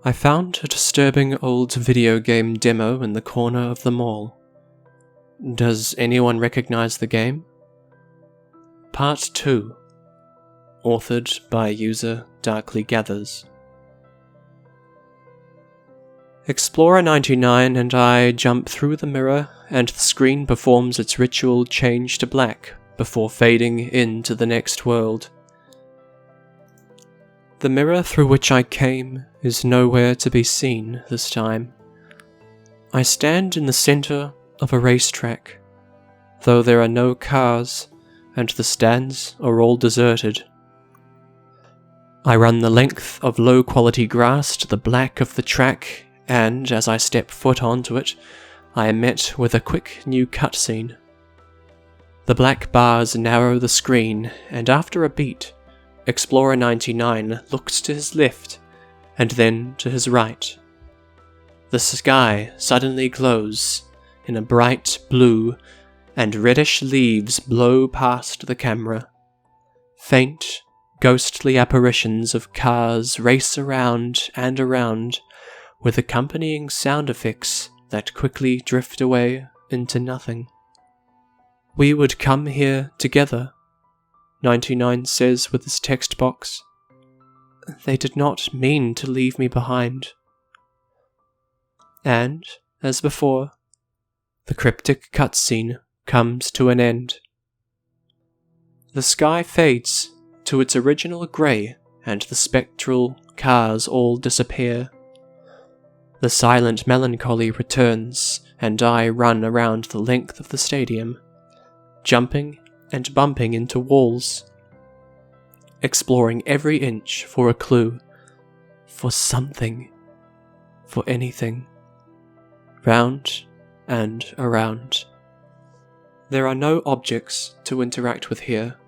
I found a disturbing old video game demo in the corner of the mall. Does anyone recognize the game? Part 2. Authored by user Darkly Gathers. Explorer 99 and I jump through the mirror, and the screen performs its ritual change to black before fading into the next world. The mirror through which I came is nowhere to be seen this time. I stand in the center of a racetrack, though there are no cars, and the stands are all deserted. I run the length of low-quality grass to the black of the track, and as I step foot onto it, I am met with a quick new cutscene. The black bars narrow the screen, and after a beat, Explorer 99 looks to his left, and then to his right. The sky suddenly glows in a bright blue, and reddish leaves blow past the camera. Faint, ghostly apparitions of cars race around and around, with accompanying sound effects that quickly drift away into nothing. "We would come here together," 99 says with his text box. "They did not mean to leave me behind." And, as before, the cryptic cutscene comes to an end. The sky fades to its original grey, and the spectral cars all disappear. The silent melancholy returns, and I run around the length of the stadium, jumping and bumping into walls, exploring every inch for a clue, for something, for anything. Round and around. There are no objects to interact with here.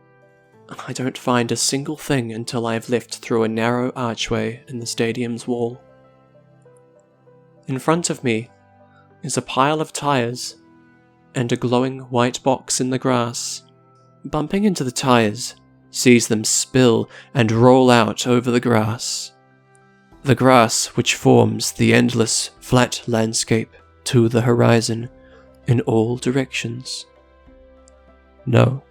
I don't find a single thing until I have left through a narrow archway in the stadium's wall. In front of me is a pile of tires and a glowing white box in the grass. Bumping into the tires sees them spill and roll out over the grass. The grass which forms the endless flat landscape to the horizon in all directions. "No,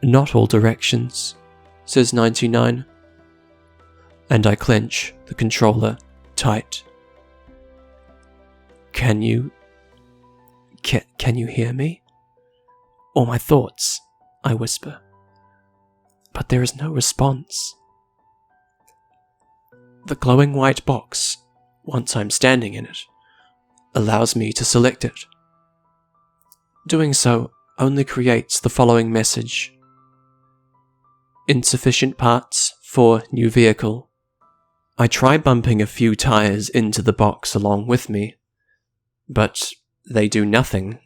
not all directions," says 99, and I clench the controller tight. Can you hear me? Or my thoughts?" I whisper. But there is no response. The glowing white box, once I'm standing in it, allows me to select it. Doing so only creates the following message: "Insufficient parts for new vehicle." I try bumping a few tires into the box along with me, but they do nothing,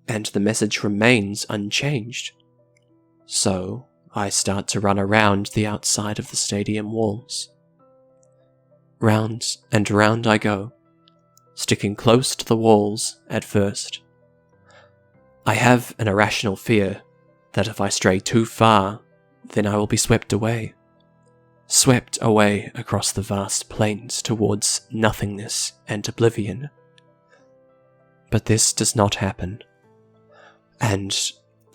and the message remains unchanged. So I start to run around the outside of the stadium walls. Round and round I go, sticking close to the walls at first. I have an irrational fear that if I stray too far, then I will be swept away across the vast plains towards nothingness and oblivion. But this does not happen, and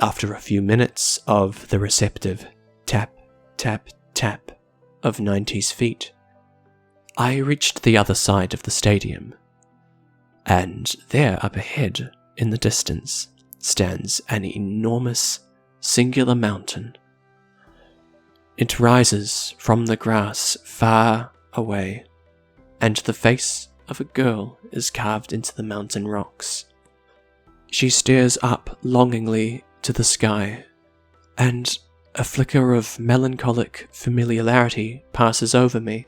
after a few minutes of the receptive tap, tap, tap of 90's feet, I reached the other side of the stadium, and there up ahead, in the distance, stands an enormous, singular mountain. It rises from the grass far away, and the face of a girl is carved into the mountain rocks. She stares up longingly to the sky, and a flicker of melancholic familiarity passes over me.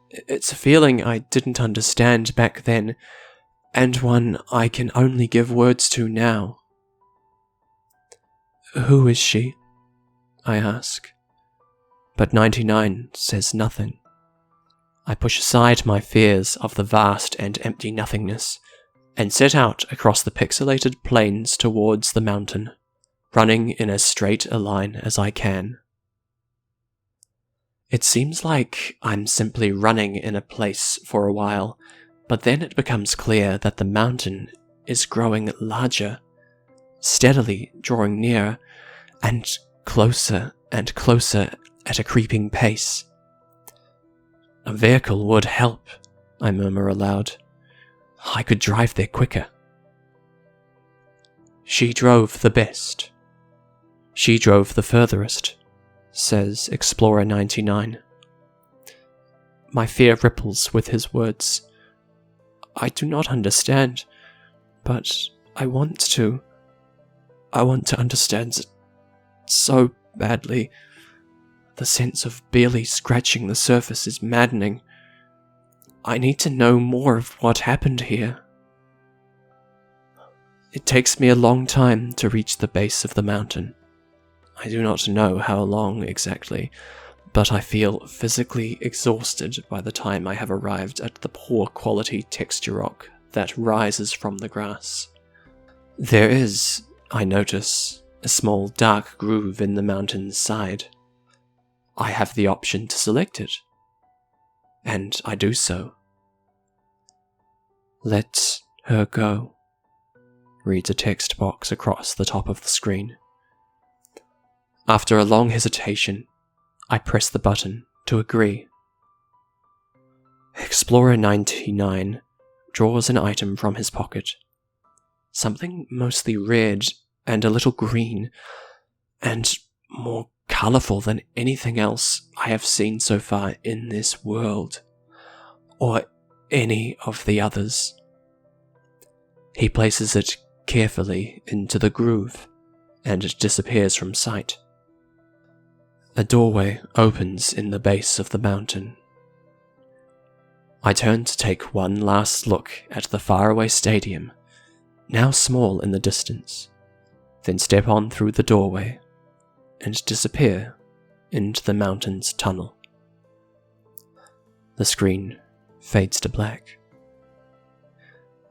It's a feeling I didn't understand back then, and one I can only give words to now. "Who is she?" I ask, but 99 says nothing. I push aside my fears of the vast and empty nothingness, and set out across the pixelated plains towards the mountain, running in as straight a line as I can. It seems like I'm simply running in a place for a while, but then it becomes clear that the mountain is growing larger, steadily drawing near, and closer at a creeping pace. A vehicle would help, I murmur aloud. I could drive there quicker. She drove the best. She drove the furthest, says Explorer 99. My fear ripples with his words. I do not understand, but I want to. I want to understand so badly. The sense of barely scratching the surface is maddening. I need to know more of what happened here. It takes me a long time to reach the base of the mountain. I do not know how long exactly, but I feel physically exhausted by the time I have arrived at the poor quality texture rock that rises from the grass. There is, I notice, a small dark groove in the mountain's side. I have the option to select it, and I do so. Let her go, reads a text box across the top of the screen. After a long hesitation, I press the button to agree. Explorer 99 draws an item from his pocket. Something mostly red and a little green, and more colourful than anything else I have seen so far in this world, or any of the others. He places it carefully into the groove, and it disappears from sight. A doorway opens in the base of the mountain. I turn to take one last look at the faraway stadium, now small in the distance, then step on through the doorway and disappear into the mountain's tunnel. The screen fades to black.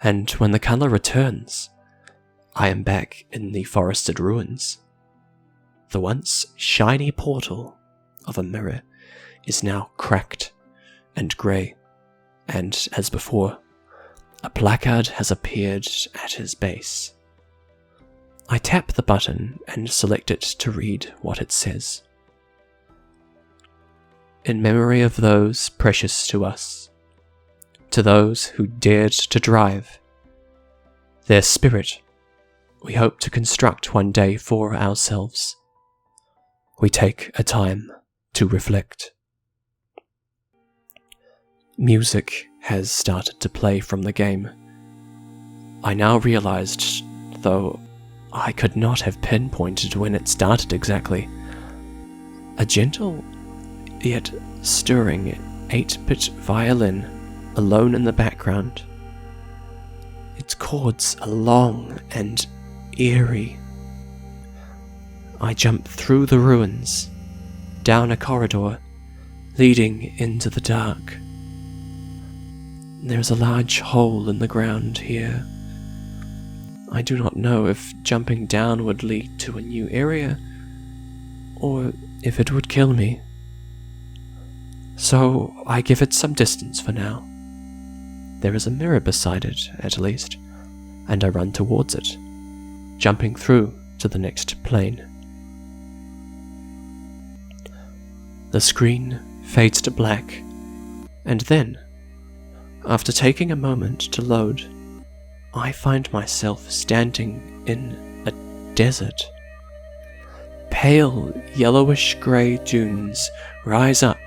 And when the colour returns, I am back in the forested ruins. The once shiny portal of a mirror is now cracked and grey, and as before, a placard has appeared at his base. I tap the button and select it to read what it says. In memory of those precious to us, to those who dared to drive, their spirit we hope to construct one day for ourselves. We take a time to reflect. Music has started to play from the game. I now realized, though I could not have pinpointed when it started exactly, a gentle yet stirring 8-bit violin alone in the background. Its chords are long and eerie. I jump through the ruins, down a corridor leading into the dark. There's a large hole in the ground here. I do not know if jumping down would lead to a new area, or if it would kill me. So I give it some distance for now. There is a mirror beside it, at least, and I run towards it, jumping through to the next plane. The screen fades to black, and then, after taking a moment to load, I find myself standing in a desert. Pale, yellowish-grey dunes rise up,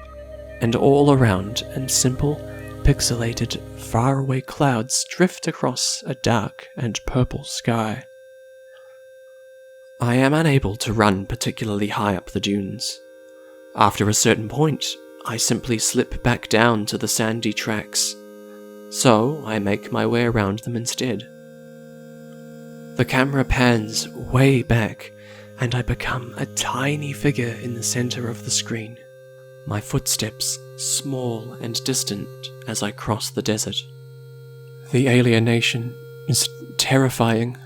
and all around, and simple, pixelated, faraway clouds drift across a dark and purple sky. I am unable to run particularly high up the dunes. After a certain point, I simply slip back down to the sandy tracks, so I make my way around them instead. The camera pans way back, and I become a tiny figure in the center of the screen, my footsteps small and distant as I cross the desert. The alienation is terrifying.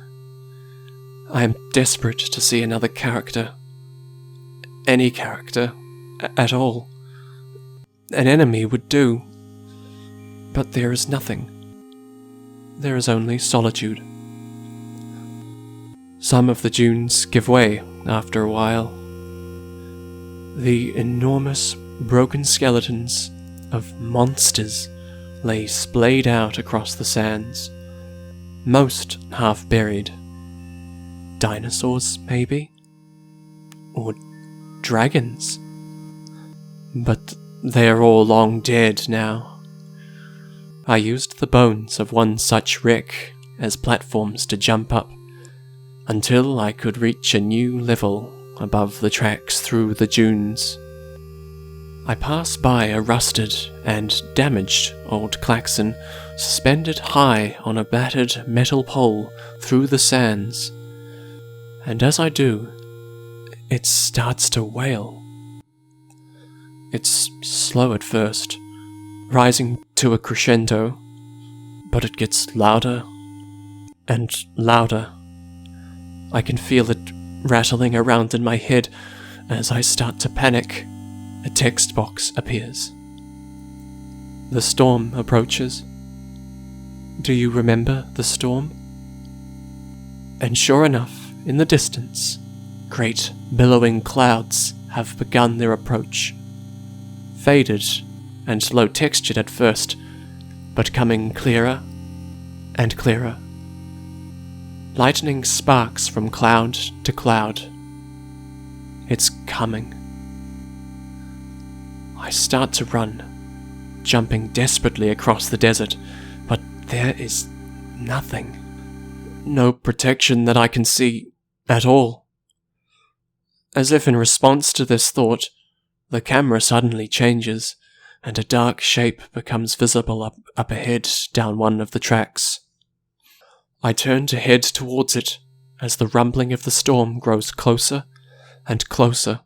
I am desperate to see another character. Any character. At all. an enemy would do. But there is nothing. There is only solitude. Some of the dunes give way after a while. The enormous, broken skeletons of monsters lay splayed out across the sands, most half-buried. Dinosaurs, maybe? Or dragons? But they are all long dead now. I used the bones of one such wreck as platforms to jump up, until I could reach a new level above the tracks through the dunes. I pass by a rusted and damaged old klaxon suspended high on a battered metal pole through the sands, and as I do, it starts to wail. It's slow at first, rising to a crescendo, but it gets louder and louder. I can feel it rattling around in my head as I start to panic. A text box appears. The storm approaches. Do you remember the storm? And sure enough, in the distance, great billowing clouds have begun their approach. Faded and low-textured at first, but coming clearer and clearer. Lightning sparks from cloud to cloud. It's coming. I start to run, jumping desperately across the desert, but there is nothing. No protection that I can see at all. As if in response to this thought, the camera suddenly changes, and a dark shape becomes visible up ahead down one of the tracks. I turn to head towards it as the rumbling of the storm grows closer and closer.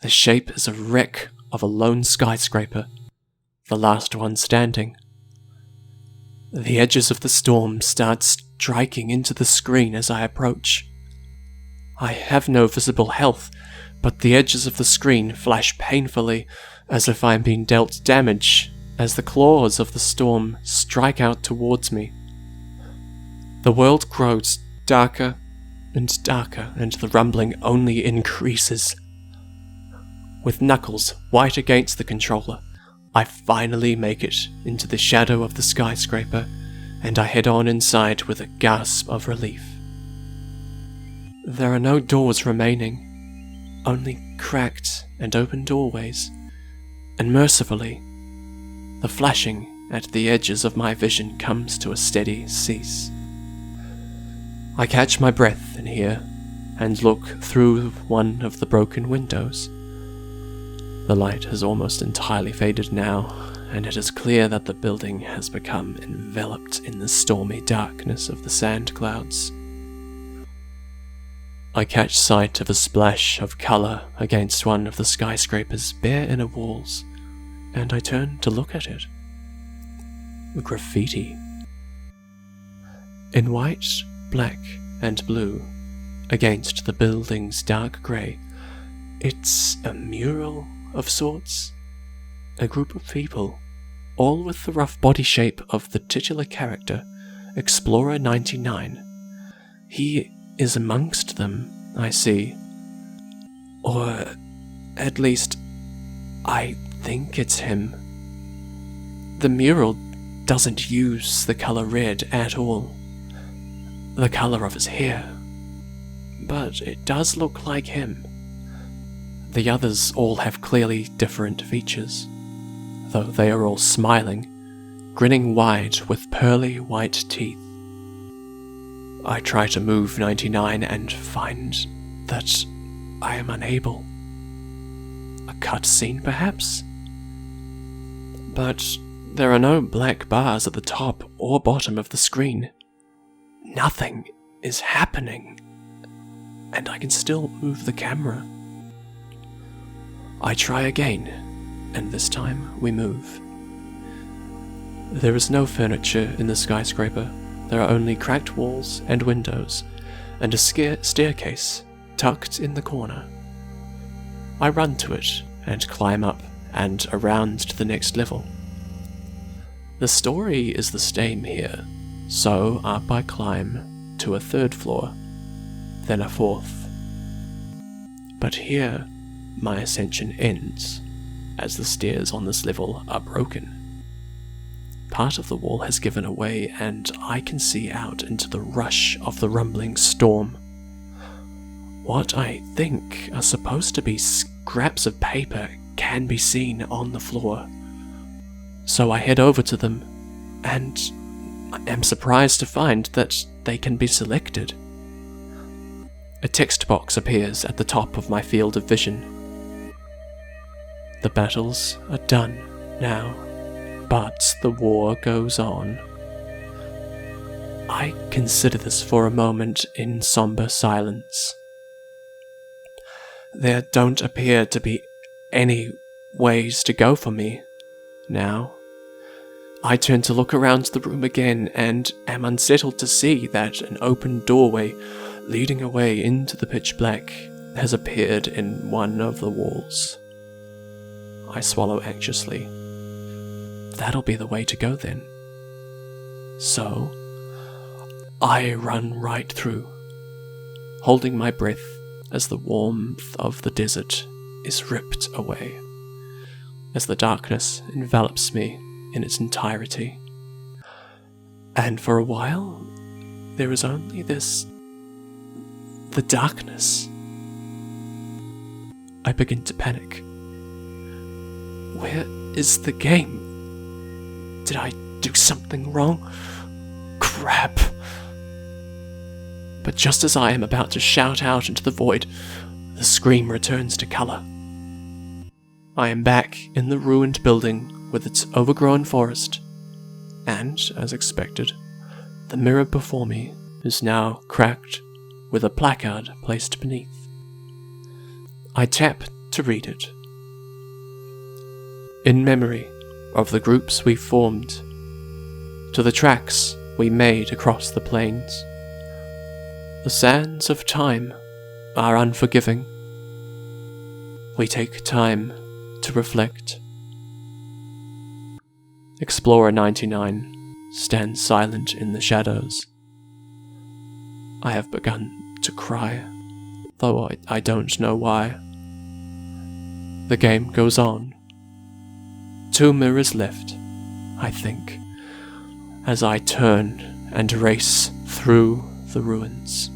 The shape is a wreck of a lone skyscraper, the last one standing. The edges of the storm start striking into the screen as I approach. I have no visible health, but the edges of the screen flash painfully as if I am being dealt damage as the claws of the storm strike out towards me. The world grows darker and darker, and the rumbling only increases. With knuckles white against the controller, I finally make it into the shadow of the skyscraper, and I head on inside with a gasp of relief. There are no doors remaining, only cracked and open doorways, and mercifully, the flashing at the edges of my vision comes to a steady cease. I catch my breath in here and look through one of the broken windows. The light has almost entirely faded now, and it is clear that the building has become enveloped in the stormy darkness of the sand clouds. I catch sight of a splash of colour against one of the skyscraper's bare inner walls, and I turn to look at it. Graffiti. In white, black, and blue, against the building's dark grey, it's a mural of sorts. A group of people, all with the rough body shape of the titular character, Explorer 99. He is amongst them, I see. Or, at least, I think it's him. The mural doesn't use the colour red at all. The colour of his hair. But it does look like him. The others all have clearly different features, though they are all smiling, grinning wide with pearly white teeth. I try to move 99 and find that I am unable. A cutscene, perhaps? But there are no black bars at the top or bottom of the screen. Nothing is happening, and I can still move the camera. I try again, and this time we move. There is no furniture in the skyscraper. There are only cracked walls and windows, and a staircase tucked in the corner. I run to it and climb up and around to the next level. The story is the same here, so up I climb to a third floor, then a fourth. But here, my ascension ends, as the stairs on this level are broken. Part of the wall has given away, and I can see out into the rush of the rumbling storm. What I think are supposed to be scraps of paper can be seen on the floor. So I head over to them, and I am surprised to find that they can be selected. A text box appears at the top of my field of vision. The battles are done now, but the war goes on. I consider this for a moment in somber silence. There don't appear to be any ways to go for me now. I turn to look around the room again and am unsettled to see that an open doorway leading away into the pitch black has appeared in one of the walls. I swallow anxiously. That'll be the way to go then. So, I run right through, holding my breath as the warmth of the desert is ripped away, as the darkness envelops me in its entirety. And for a while, there is only the darkness. I begin to panic. Where is the game? Did I do something wrong? Crap! But just as I am about to shout out into the void, the scream returns to colour. I am back in the ruined building with its overgrown forest, and, as expected, the mirror before me is now cracked with a placard placed beneath. I tap to read it. In memory of the groups we formed, to the tracks we made across the plains, the sands of time are unforgiving. We take time to reflect. Explorer 99 stands silent in the shadows. I have begun to cry, though I don't know why. The game goes on. 2 mirrors left, I think, as I turn and race through the ruins.